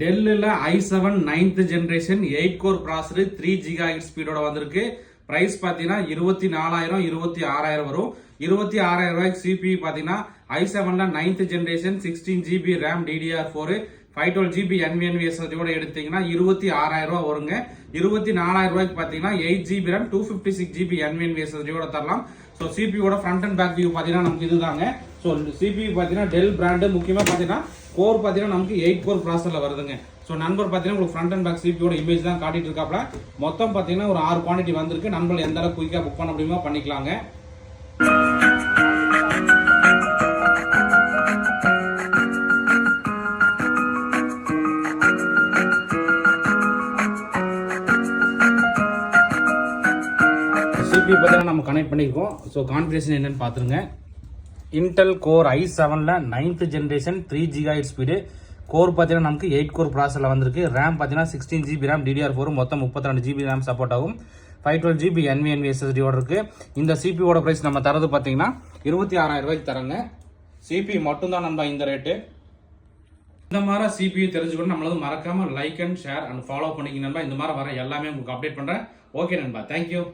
டெல்லில் i7 9th generation 8 core processor 3 GHz ஸ்பீடோட வந்திருக்கு. Price பார்த்தீங்கன்னா 24,000 26,000 வரும். 26,000 ரூபாய்க்கு CPU பார்த்தீங்கன்னா i7ல 9th generation 16 GB RAM DDR4 512 GB NVMe SSD ஓட எடுத்தீங்கன்னா 26,000 ரூபாய் வருங்க. 24,000 ரூபாய்க்கு பார்த்தீங்கன்னா 8 GB RAM 256 GB NVMe SSD ஓட தரலாம். ஸோ CPU ஓட ஃப்ரண்ட் அண்ட் பேக் வியூ பார்த்தீங்கன்னா நமக்கு இதுதாங்க. ஸோ CPU பார்த்தீங்கன்னா டெல் பிராண்டு முக்கியமாக பார்த்தீங்கன்னா கோர் பார்த்தீங்கன்னா நமக்கு 8 கோர் ப்ராசஸரில் வருதுங்க. ஸோ நண்பர் பார்த்தீங்கன்னா உங்களுக்கு ஃப்ரண்ட் அண்ட் பேக் CPU ஓட இமேஜ் தான் காட்டிட்டு இருக்காப்ல. மொத்தம் பார்த்தீங்கன்னா ஒரு 6 குவான்டிட்டி வந்திருக்கு. நண்பர்கள் எந்த அளவுக்கு குயிக்காக புக் பண்ண முடியுமோ பண்ணிக்கலாங்க. CPU பார்த்தீங்கன்னா நம்ம கனெக்ட் பண்ணியிருக்கோம். ஸோ கான்ஃபிகரேஷன் என்னன்னு பார்த்துருங்க. இன்டெல் கோர் i7ல 9th generation 3 GHz speed. Core பார்த்தீங்கன்னா நமக்கு 8 கோர் ப்ராசஸரில் வந்திருக்கு. ரேம் பார்த்தீங்கன்னா 16 GB RAM DDR4 மொத்தம் 32 GB RAM சப்போர்ட் ஆகும். 512 GB NVMe SSD ஓட இருக்கு. இந்த CPU ஓட பிரைஸ் நம்ம தரது பார்த்தீங்கன்னா 26,000 ரூபாய்க்கு தரங்க. CPU மட்டும்தான் நம்ம இந்த ரேட்டு. இந்த மாதிரி CPU தெரிஞ்சுக்கணும் நம்மளது மறக்காம like and share and follow பண்ணிக்க நண்பா. இந்த மாதிரி வர எல்லாமே உங்களுக்கு அப்டேட் பண்றேன். ஓகே நண்பா, தேங்க்யூ.